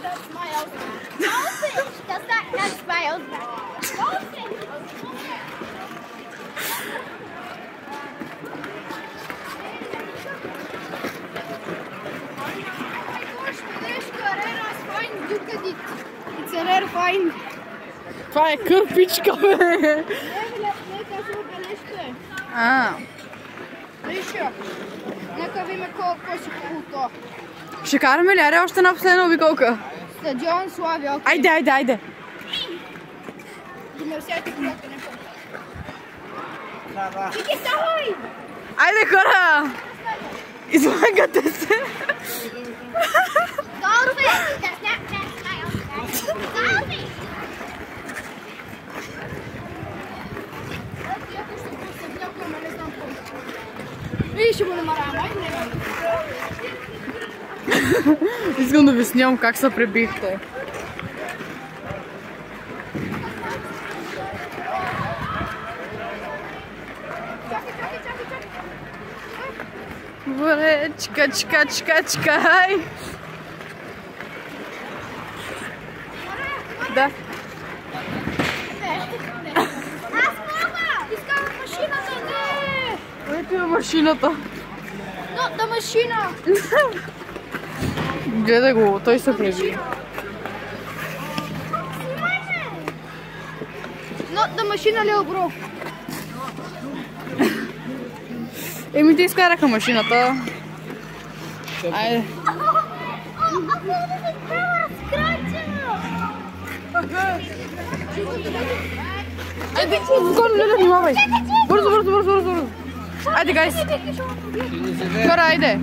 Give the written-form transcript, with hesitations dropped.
that smiles. Goldfish. Does that smiles? Goldfish. Това е кърпичка, бе! Не, кажу бележка. Виж, нека видим кой си култо. Ще караме ли? Аре, още една последна обиколка. Стадион Славия, окей. Айде. Замърсяйте колата, не помня. Чики, ставай! Айде, хора! Излагате се! Goldfish! Does that smiles? Goldfish! Виж, го намарам, айде. Искам да ви снимам как се пребихте. Добре, чакай. Да. Аз мога! Искам машината, не! Ето е машината. Но, да машина! Гледай го, той се преби. Но, да машина ли е, бро? Еми, те изкараха машината. Айде. Айде, скоро, Леля, внимавай. Бързо. Айде, гайс. Хора, айде.